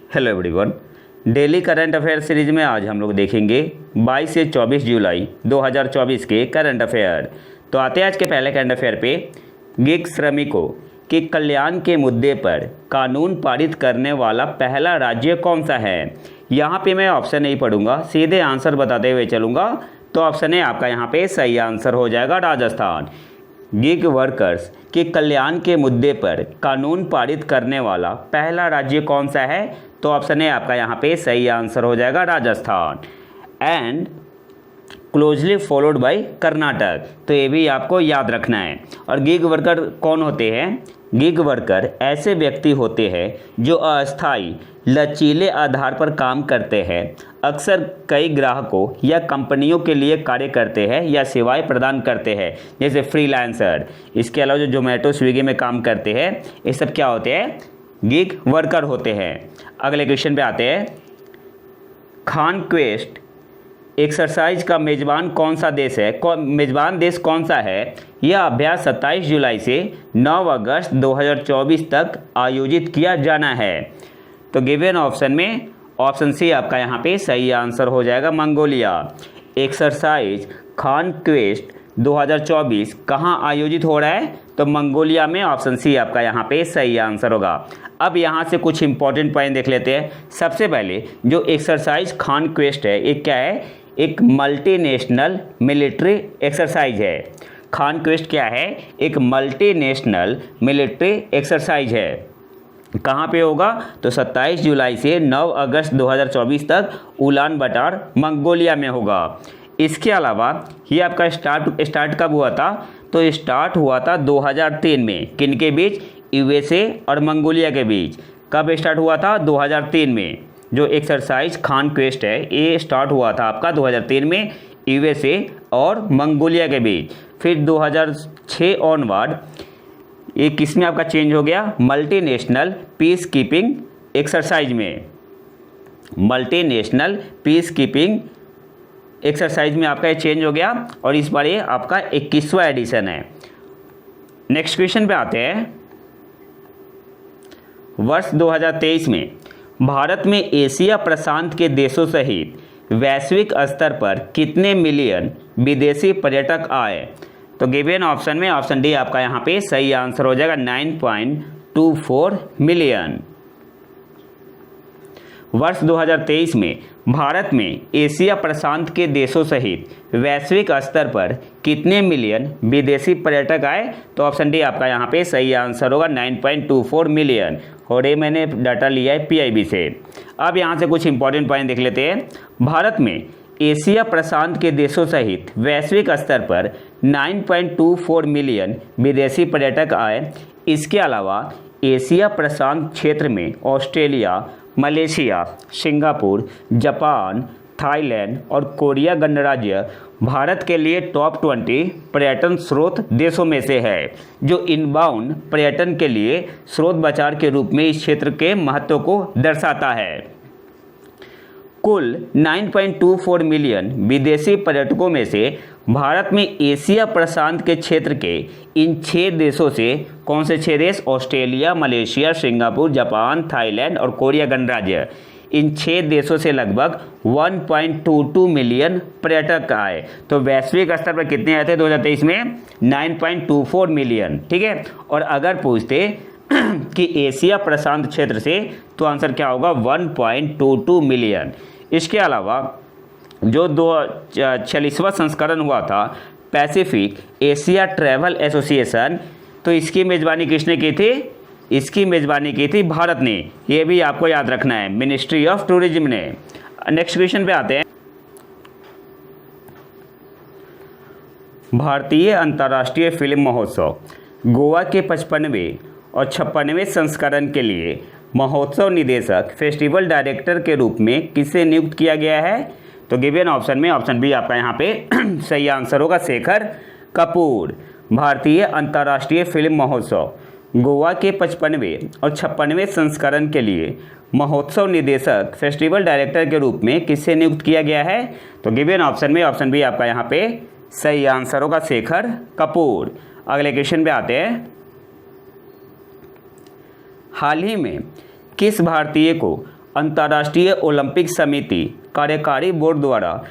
Hello everyone. Daily current affair series में आज हम लोग देखेंगे 22 से 24 जुलाई 2024 के करंट अफेयर। तो आते हैं आज के पहले करंट अफेयर पे। गिग श्रमिकों के कल्याण के मुद्दे पर कानून पारित करने वाला पहला राज्य कौन सा है। यहाँ पे मैं ऑप्शन नहीं पढ़ूंगा, सीधे आंसर बताते हुए चलूँगा। तो ऑप्शन ए आपका यहाँ पे सही आंसर हो जाएगा, राजस्थान। गिग वर्कर्स के कल्याण के मुद्दे पर कानून पारित करने वाला पहला राज्य कौन सा है। तो ऑप्शन ए आपका यहाँ पे सही आंसर हो जाएगा, Rajasthan. And closely followed by Karnataka, तो ये भी आपको याद रखना है। और गिग वर्कर कौन होते हैं? गिग वर्कर ऐसे व्यक्ति होते हैं जो अस्थायी लचीले आधार पर काम करते हैं, अक्सर कई ग्राहकों या कंपनियों के लिए कार्य करते हैं या सेवाएं प्रदान करते हैं, जैसे फ्रीलांसर। इसके अलावा जो जोमेटो स्विगी में काम करते हैं, ये सब क्या होते हैं? गिग वर्कर होते हैं। अगले क्वेश्चन पे आते हैं। खान क्वेस्ट एक्सरसाइज का मेजबान कौन सा देश है? मेजबान देश कौन सा है? यह अभ्यास 27 जुलाई से 9 अगस्त 2024 तक आयोजित किया जाना है। तो गिवन ऑप्शन में ऑप्शन सी आपका यहाँ पे सही आंसर हो जाएगा, मंगोलिया। एक्सरसाइज खान क्वेस्ट 2024 कहाँ आयोजित हो रहा है? तो मंगोलिया में। ऑप्शन सी आपका यहाँ पे सही आंसर होगा। अब यहाँ से कुछ इंपॉर्टेंट पॉइंट देख लेते हैं। सबसे पहले जो एक्सरसाइज खान क्वेस्ट है, ये क्या है? एक मल्टीनेशनल मिलिट्री एक्सरसाइज है। खान क्वेस्ट क्या है? एक मल्टीनेशनल मिलिट्री एक्सरसाइज है। कहाँ पे होगा? तो 27 जुलाई से 9 अगस्त 2024 तक उलान बटार मंगोलिया में होगा। इसके अलावा ये आपका स्टार्ट कब हुआ था? तो स्टार्ट हुआ था 2003 में। किनके बीच? यूएसए और मंगोलिया के बीच। कब स्टार्ट हुआ था? 2003 में। जो एक्सरसाइज खान क्वेस्ट है, ये स्टार्ट हुआ था आपका 2003 में यूएसए और मंगोलिया के बीच। फिर 2006 ऑनवर्ड ये किस में आपका चेंज हो गया? मल्टीनेशनल पीस कीपिंग एक्सरसाइज में। मल्टीनेशनल पीस कीपिंग एक्सरसाइज में आपका ये चेंज हो गया और इस बार ये आपका 21वां एडिशन है। नेक्स्ट क्वेश्चन पे आते हैं। वर्ष 2023 में भारत में एशिया प्रशांत के देशों सहित वैश्विक स्तर पर कितने मिलियन विदेशी पर्यटक आए? तो गिवन ऑप्शन में ऑप्शन डी आपका यहाँ पे सही आंसर हो जाएगा, 9.24 मिलियन। वर्ष 2023 में भारत में एशिया प्रशांत के देशों सहित वैश्विक स्तर पर कितने मिलियन विदेशी पर्यटक आए? तो ऑप्शन डी आपका यहाँ पे सही आंसर होगा, 9.24 मिलियन। और ये मैंने डाटा लिया है पीआईबी से। अब यहाँ से कुछ इंपॉर्टेंट पॉइंट देख लेते हैं। भारत में एशिया प्रशांत के देशों सहित वैश्विक स्तर पर 9.24 मिलियन विदेशी पर्यटक आए। इसके अलावा एशिया प्रशांत क्षेत्र में Australia, Malaysia, Singapore, Japan, Thailand और कोरिया गणराज्य भारत के लिए टॉप 20 पर्यटन स्रोत देशों में से है, जो इनबाउंड पर्यटन के लिए स्रोत बाजार के रूप में इस क्षेत्र के महत्व को दर्शाता है। कुल 9.24 मिलियन विदेशी पर्यटकों में से भारत में एशिया प्रशांत के क्षेत्र के इन 6 देशों से, कौन से 6 देश? Australia, Malaysia, Singapore, Japan, Thailand और कोरिया गणराज्य। इन 6 देशों से लगभग 1.22 मिलियन पर्यटक आए। तो वैश्विक स्तर पर कितने आए थे 2023 में? 9.24 मिलियन। ठीक है। और अगर पूछते कि एशिया प्रशांत क्षेत्र से, तो आंसर क्या होगा? 1.22 मिलियन। इसके अलावा जो 46वां संस्करण हुआ था पैसिफिक एशिया ट्रैवल एसोसिएशन, तो इसकी मेज़बानी किसने की थी? इसकी मेज़बानी की थी भारत ने। ये भी आपको याद रखना है, मिनिस्ट्री ऑफ टूरिज्म ने। नेक्स्ट क्वेश्चन पे आते हैं। भारतीय अंतर्राष्ट्रीय फिल्म महोत्सव गोवा के 55वें और 56वें संस्करण के लिए महोत्सव निदेशक फेस्टिवल डायरेक्टर के रूप में किसे नियुक्त किया गया है? तो गिवन ऑप्शन में ऑप्शन बी आपका यहाँ पे सही आंसर होगा, शेखर कपूर। भारतीय अंतर्राष्ट्रीय फिल्म महोत्सव गोवा के 55वें और 56वें संस्करण के लिए महोत्सव निदेशक फेस्टिवल डायरेक्टर के रूप में किसे नियुक्त किया गया है? तो गिवन ऑप्शन में ऑप्शन बी आपका यहाँ पे सही आंसर होगा, शेखर कपूर। अगले क्वेश्चन पे आते हैं। हाल ही में किस भारतीय को अंतर्राष्ट्रीय ओलंपिक समिति कार्यकारी बोर्ड द्वारा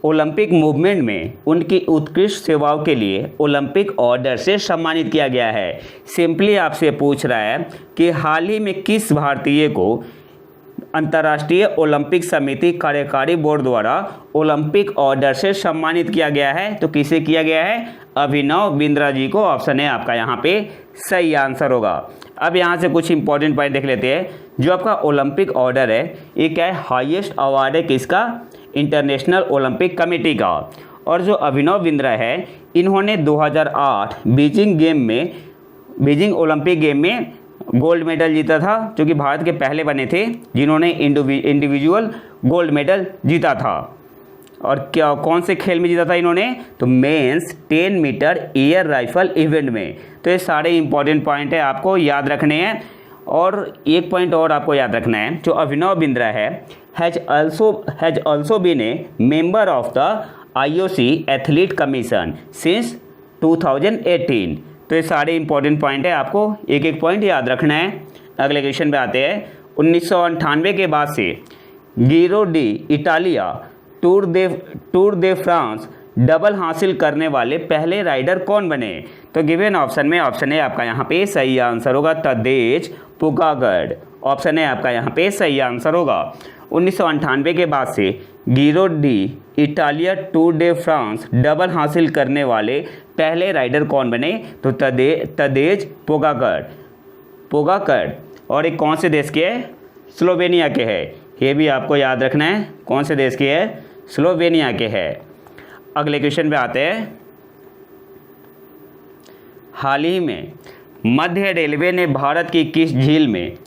ओलंपिक मूवमेंट में उनकी उत्कृष्ट सेवाओं के लिए ओलंपिक ऑर्डर से सम्मानित किया गया है। सिंपली आपसे पूछ रहा है कि हाल ही में किस भारतीय को अंतर्राष्ट्रीय ओलंपिक समिति कार्यकारी बोर्ड द्वारा ओलंपिक ऑर्डर से सम्मानित किया गया है, तो किसे किया गया है? अभिनव बिंद्रा जी को। ऑप्शन है आपका यहाँ पे सही आंसर होगा। अब यहाँ से कुछ इंपॉर्टेंट पॉइंट देख लेते हैं। जो आपका ओलंपिक ऑर्डर है ये क्या है? हाईएस्ट अवार्ड है किसका? इंटरनेशनल ओलंपिक कमेटी का। और जो अभिनव बिंद्रा है इन्होंने 2008 बीजिंग ओलंपिक गेम में गोल्ड मेडल जीता था, जो कि भारत के पहले बने थे जिन्होंने इंडिविजुअल गोल्ड मेडल जीता था। और क्या कौन से खेल में जीता था इन्होंने? तो men's 10 metre air rifle event में। तो ये सारे इंपॉर्टेंट पॉइंट है, आपको याद रखने हैं। और एक पॉइंट और आपको याद रखना है, जो अभिनव बिंद्रा है has also been a member of the IOC athlete commission since 2018। तो ये सारे इंपॉर्टेंट पॉइंट है, आपको एक एक पॉइंट याद रखना है। अगले क्वेश्चन पे आते हैं। 1998 के बाद से गिरो D Italia tour de France double हासिल करने वाले पहले राइडर कौन बने? तो गिवन ऑप्शन में ऑप्शन है आपका यहाँ पे सही आंसर होगा तदेज पोगाकर। ऑप्शन है आपका यहाँ पे सही आंसर होगा। 1998 के बाद से गिरो D Italia tour day France double हासिल करने वाले पहले राइडर कौन बने? तो तदेज पोगाकर। और एक कौन से देश के है? स्लोवेनिया के है। ये भी आपको याद रखना है, कौन से देश के है? स्लोवेनिया के है। अगले क्वेश्चन पे आते हैं। हाल ही में मध्य रेलवे ने भारत की किस झील में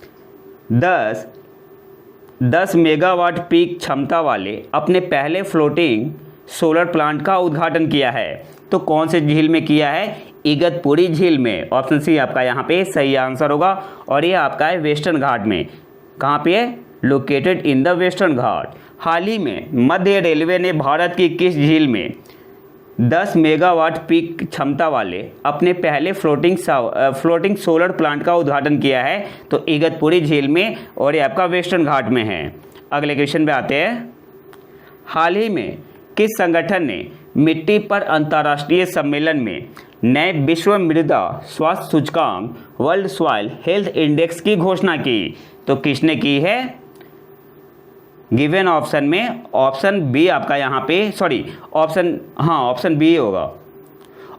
10 मेगावाट पीक क्षमता वाले अपने पहले फ्लोटिंग सोलर प्लांट का उद्घाटन किया है? तो कौन से झील में किया है? इगतपुरी झील में। ऑप्शन सी आपका यहाँ पे सही आंसर होगा। और ये आपका है वेस्टर्न घाट में। कहाँ पे है? लोकेटेड इन द वेस्टर्न घाट। हाल ही में मध्य रेलवे ने भारत की किस झील में 10 मेगावाट पीक क्षमता वाले अपने पहले फ्लोटिंग सोलर प्लांट का उद्घाटन किया है? तो इगतपुरी झील में, और ये आपका वेस्टर्न घाट में है। अगले क्वेश्चन पे आते हैं। हाल ही में किस संगठन ने मिट्टी पर अंतर्राष्ट्रीय सम्मेलन में नए विश्व मृदा स्वास्थ्य सूचकांक वर्ल्ड सॉइल हेल्थ इंडेक्स की घोषणा की? तो किसने की है? गिवन ऑप्शन में ऑप्शन बी आपका यहाँ पे ऑप्शन बी होगा।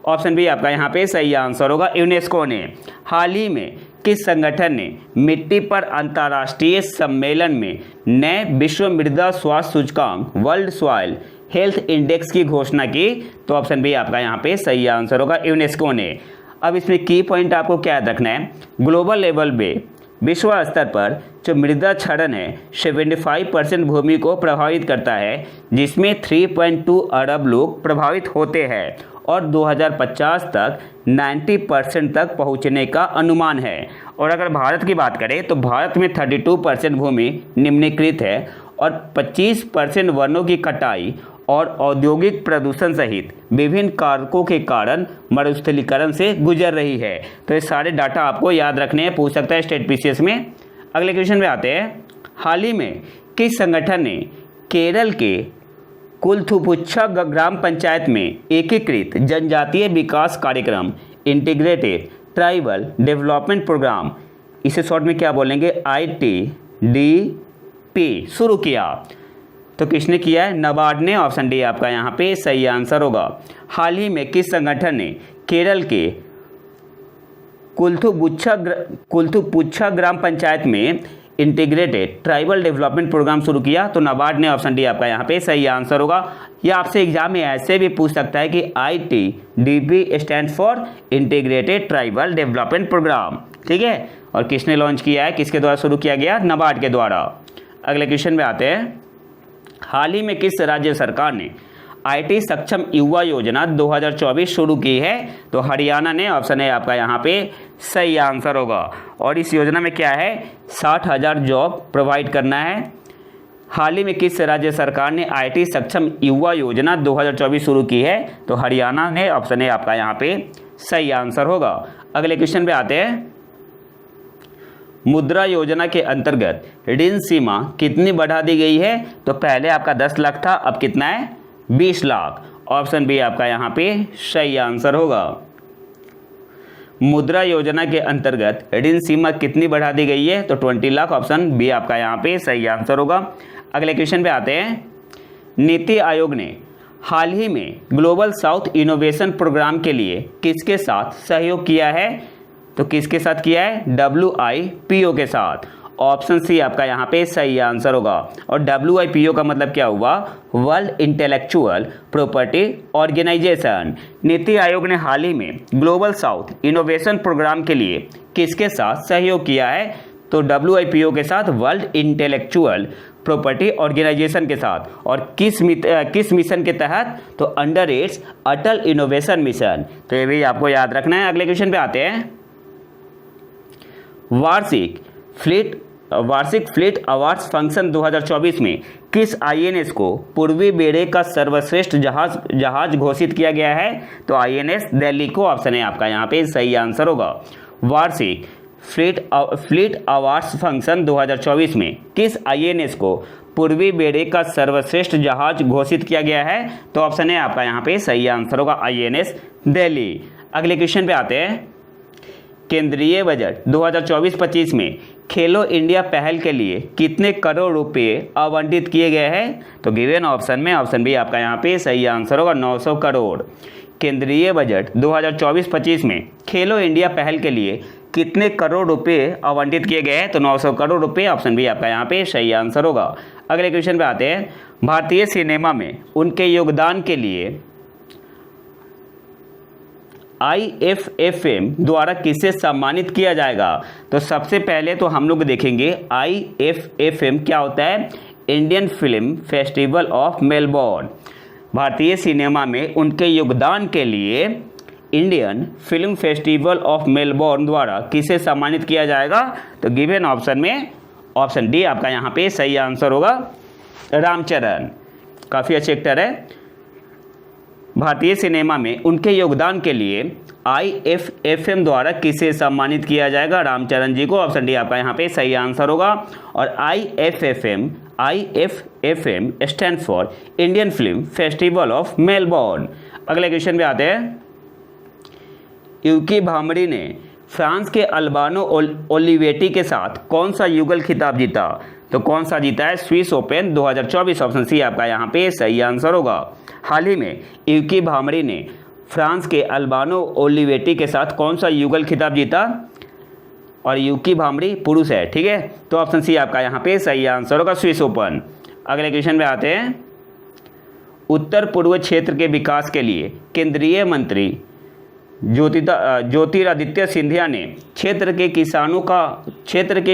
ऑप्शन बी आपका यहाँ पे सही आंसर होगा। यूनेस्को ने हाल ही में किस संगठन ने मिट्टी पर अंतर्राष्ट्रीय सम्मेलन में नए विश्व मृदा स्वास्थ्य सूचकांक वर्ल्ड सॉइल हेल्थ इंडेक्स की घोषणा की? तो ऑप्शन बी आपका यहाँ पे सही आंसर होगा, यूनेस्को ने। अब इसमें की पॉइंट आपको क्या याद रखना है? ग्लोबल लेवल पे विश्व स्तर पर जो मृदा क्षरण है 75% भूमि को प्रभावित करता है, जिसमें 3.2 अरब लोग प्रभावित होते हैं। और 2050 तक 90% तक पहुंचने का अनुमान है। और अगर भारत की बात करें तो भारत में 32% भूमि निम्नलिखित है और 25% वनों की कटाई और औद्योगिक प्रदूषण सहित विभिन्न कारकों के कारण मरुस्थलीकरण से गुजर रही है। तो ये सारे डाटा आपको याद रखने हैं, पूछ सकता है स्टेट पीसीएस में। अगले क्वेश्चन पे आते हैं। हाल ही में किस संगठन ने केरल के कुलथुपुच्छा ग्राम पंचायत में एकीकृत जनजातीय विकास कार्यक्रम इंटीग्रेटेड ट्राइबल डेवलपमेंट प्रोग्राम, इसे शॉर्ट में क्या बोलेंगे? ITDP शुरू किया? तो किसने किया है? नाबार्ड ने। ऑप्शन डी आपका यहाँ पे सही आंसर होगा। हाल ही में किस संगठन ने केरल के कुलथुपुच्छा ग्राम पंचायत में इंटीग्रेटेड ट्राइबल डेवलपमेंट प्रोग्राम शुरू किया? तो नाबार्ड ने। ऑप्शन डी आपका यहाँ पे सही आंसर होगा। या आपसे एग्जाम में ऐसे भी पूछ सकता है कि ITDP stand for integrated tribal development programme, ठीक है। और किसने लॉन्च किया है, किसके द्वारा शुरू किया गया? नाबार्ड के द्वारा। अगले क्वेश्चन में आते हैं। हाल ही में किस राज्य सरकार ने IT सक्षम युवा योजना 2024 शुरू की है? तो हरियाणा ने। ऑप्शन है आपका यहाँ पे सही आंसर होगा। और इस योजना में क्या है? 60,000 जॉब प्रोवाइड करना है। हाल ही में किस राज्य सरकार ने IT सक्षम युवा योजना 2024 शुरू की है? तो हरियाणा ने। ऑप्शन है आपका यहाँ पे सही आंसर होगा। अगले क्वेश्चन पे आते हैं। मुद्रा योजना के अंतर्गत ऋण सीमा कितनी बढ़ा दी गई है? तो पहले आपका 10 लाख था, अब कितना है? 20 लाख। ऑप्शन बी आपका यहाँ पे सही आंसर होगा। मुद्रा योजना के अंतर्गत ऋण सीमा कितनी बढ़ा दी गई है? तो 20 लाख। ऑप्शन बी आपका यहाँ पे सही आंसर होगा। अगले क्वेश्चन पे आते हैं। नीति आयोग ने हाल ही में ग्लोबल साउथ इनोवेशन प्रोग्राम के लिए किसके साथ सहयोग किया है? तो किसके साथ किया है? WIPO के साथ। ऑप्शन सी आपका यहाँ पे सही आंसर होगा। और WIPO का मतलब क्या हुआ? World intellectual property organisation. NITI Aayog ने हाल ही में ग्लोबल साउथ इनोवेशन प्रोग्राम के लिए किसके साथ सहयोग किया है? तो WIPO के साथ, वर्ल्ड इंटेलेक्चुअल प्रॉपर्टी ऑर्गेनाइजेशन के साथ। और किस मिशन के तहत? तो अंडर इट्स अटल इनोवेशन मिशन। तो ये भी आपको याद रखना है। अगले क्वेश्चन पे आते हैं। वार्षिक फ्लीट अवार्ड्स फंक्शन 2024 में किस INS को पूर्वी बेड़े का सर्वश्रेष्ठ जहाज घोषित किया गया है? तो INS दिल्ली को। ऑप्शन है आपका यहाँ पे सही आंसर होगा। वार्षिक फ्लीट अवार्ड्स फंक्शन 2024 में किस INS को पूर्वी बेड़े का सर्वश्रेष्ठ जहाज घोषित किया गया है? तो ऑप्शन है आपका यहाँ पे सही आंसर होगा, INS दिल्ली। अगले क्वेश्चन पे आते हैं। केंद्रीय बजट 2024-25 में खेलो इंडिया पहल के लिए कितने करोड़ रुपए आवंटित किए गए हैं? तो गिवन ऑप्शन में ऑप्शन बी आपका यहाँ पे सही आंसर होगा, 900 करोड़। केंद्रीय बजट 2024-25 में खेलो इंडिया पहल के लिए कितने करोड़ रुपए आवंटित किए गए हैं? तो 900 करोड़ रुपए। ऑप्शन बी आपका यहाँ पे सही आंसर होगा। अगले क्वेश्चन पे आते हैं। भारतीय सिनेमा में उनके योगदान के लिए IFFM द्वारा किसे सम्मानित किया जाएगा? तो सबसे पहले तो हम लोग देखेंगे IFFM क्या होता है? Indian film festival of Melbourne. भारतीय सिनेमा में उनके योगदान के लिए Indian film festival of Melbourne द्वारा किसे सम्मानित किया जाएगा? तो गिवन ऑप्शन में ऑप्शन डी आपका यहाँ पे सही आंसर होगा, रामचरण। काफ़ी अच्छे एक्टर है। भारतीय सिनेमा में उनके योगदान के लिए IFFM द्वारा किसे सम्मानित किया जाएगा? रामचरण जी को। ऑप्शन डी आपका यहाँ पे सही आंसर होगा। और IFFM stand for Indian film festival of Melbourne. अगले क्वेश्चन पे आते हैं। यूकी भामरी ने फ्रांस के अल्बानो ओलिवेटी के साथ कौन सा युगल खिताब जीता? तो कौन सा जीता है? Swiss open 2024। ऑप्शन सी आपका यहाँ पे सही आंसर होगा। हाल ही में यूकी भामरी ने फ्रांस के अल्बानो ओलिवेटी के साथ कौन सा युगल खिताब जीता? और यूकी भामरी पुरुष है, ठीक है। तो ऑप्शन सी आपका यहाँ पे सही आंसर होगा, स्विस ओपन। अगले क्वेश्चन पे आते हैं। उत्तर पूर्व क्षेत्र के विकास के लिए केंद्रीय मंत्री ज्योतिरादित्य सिंधिया ने क्षेत्र के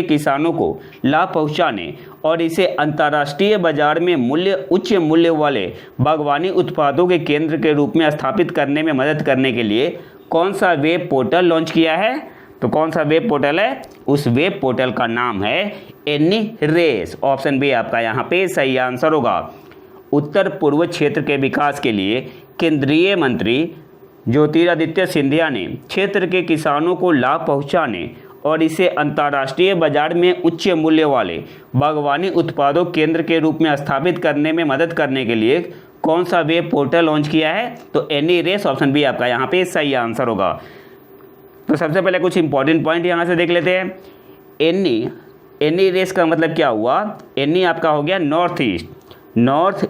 किसानों को लाभ पहुंचाने और इसे अंतर्राष्ट्रीय बाजार में उच्च मूल्य वाले बागवानी उत्पादों के केंद्र के रूप में स्थापित करने में मदद करने के लिए कौन सा वेब पोर्टल लॉन्च किया है? तो कौन सा वेब पोर्टल है? उस वेब पोर्टल का नाम है एनीरेस। ऑप्शन बी आपका यहाँ पे सही आंसर होगा। उत्तर पूर्व क्षेत्र के विकास के लिए केंद्रीय मंत्री ज्योतिरादित्य सिंधिया ने क्षेत्र के किसानों को लाभ पहुंचाने और इसे अंतर्राष्ट्रीय बाजार में उच्च मूल्य वाले बागवानी उत्पादों केंद्र के रूप में स्थापित करने में मदद करने के लिए कौन सा वेब पोर्टल लॉन्च किया है? तो एनीरेस। ऑप्शन बी आपका यहाँ पे सही आंसर होगा। तो सबसे पहले कुछ इंपॉर्टेंट पॉइंट यहाँ से देख लेते हैं। एनीरेस का मतलब क्या हुआ? एनी आपका हो गया north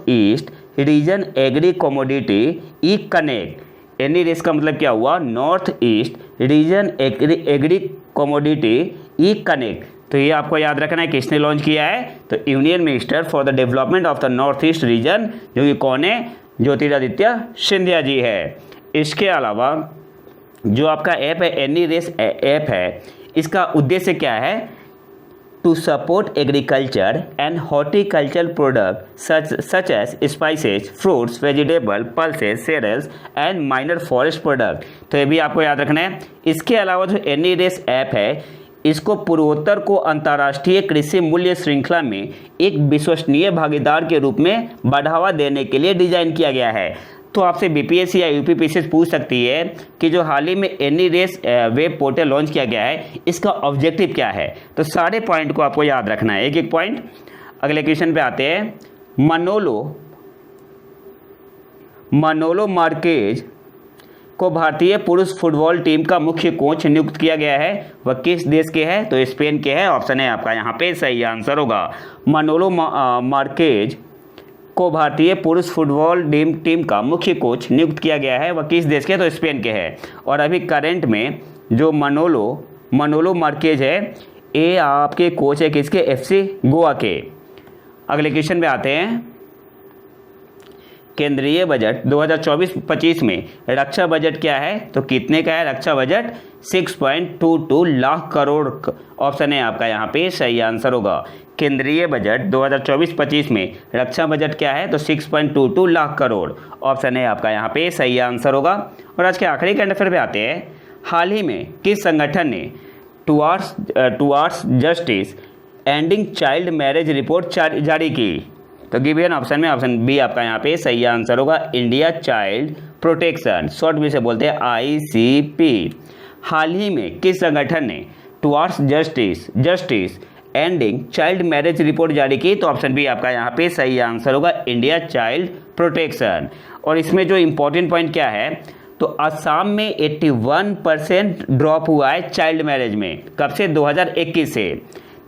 east region agri commodity e connect. NERACE का मतलब क्या हुआ? North east region agri commodity e connect. तो ये आपको याद रखना है किसने लॉन्च किया है? तो union minister for the development of the north east reason, जो कि कौन है? ज्योतिरादित्य सिंधिया जी है। इसके अलावा जो आपका ऐप है एनीरेस ऐप है, इसका उद्देश्य क्या है? To support agriculture and horticultural product such as spices, fruits, vegetable, pulses, cereals and minor forest product. तो ये भी आपको याद रखना है। इसके अलावा जो एनीरेस ऐप है, इसको पूर्वोत्तर को अंतर्राष्ट्रीय कृषि मूल्य श्रृंखला में एक विश्वसनीय भागीदार के रूप में बढ़ावा देने के लिए डिजाइन किया गया है, तो आपसे बीपीएससी या यूपीपीएससी पूछ सकती है कि जो हाल ही में एनी रेस वेब पोर्टल लॉन्च किया गया है, इसका ऑब्जेक्टिव क्या है। तो सारे पॉइंट को आपको याद रखना है, एक एक पॉइंट। अगले क्वेश्चन पे आते हैं। मनोलो मार्केज को भारतीय पुरुष फुटबॉल टीम का मुख्य कोच नियुक्त किया गया है, वह किस देश के है। तो स्पेन के है, ऑप्शन है आपका यहाँ पे सही आंसर होगा। मनोलो मार्केज को भारतीय पुरुष फुटबॉल टीम का मुख्य कोच नियुक्त किया गया है, वह किस देश के है। तो स्पेन के है। और अभी करंट में जो मनोलो मार्केज है, ये आपके कोच है किसके, एफसी गोवा के। अगले क्वेश्चन पे आते हैं। केंद्रीय बजट 2024-25 में रक्षा बजट क्या है। तो कितने का है रक्षा बजट, 6.22 लाख करोड़। ऑप्शन है आपका यहाँ पे सही आंसर होगा। केंद्रीय बजट 2024-25 में रक्षा बजट क्या है। तो 6.22 लाख करोड़। ऑप्शन है आपका यहाँ पे सही आंसर होगा। और आज के आखिरी करंट अफेयर पे आते हैं। हाल ही में किस संगठन ने towards justice ending child marriage report जारी की। तो गिवन ऑप्शन में ऑप्शन बी आपका यहाँ पे सही आंसर होगा, इंडिया चाइल्ड प्रोटेक्शन, शॉर्ट में से बोलते हैं ICP। हाल ही में किस संगठन ने towards justice ending child marriage report जारी की। तो ऑप्शन बी आपका यहाँ पे सही आंसर होगा, इंडिया चाइल्ड प्रोटेक्शन। और इसमें जो इंपॉर्टेंट पॉइंट क्या है, तो असम में 81% ड्रॉप हुआ है चाइल्ड मैरिज में। कब से, 2021 से।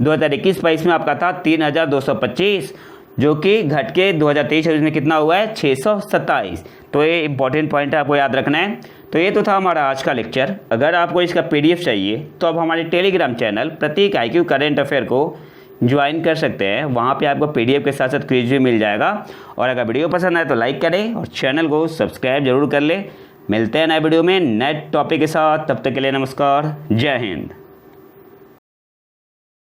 2021-22 में आपका था 3225, जो कि घट के 2023-24 में कितना हुआ है, 627। तो ये इंपॉर्टेंट पॉइंट है, आपको याद रखना है। तो ये तो था हमारा आज का लेक्चर। अगर आपको इसका PDF चाहिए तो आप हमारे टेलीग्राम चैनल प्रतीक IQ करंट अफेयर को ज्वाइन कर सकते हैं। वहाँ पे आपको PDF के साथ साथ क्विज भी मिल जाएगा। और अगर वीडियो पसंद आए तो लाइक करें और चैनल को सब्सक्राइब जरूर कर लें। मिलते हैं नए वीडियो में नए टॉपिक के साथ, तब तक के लिए नमस्कार, जय हिंद।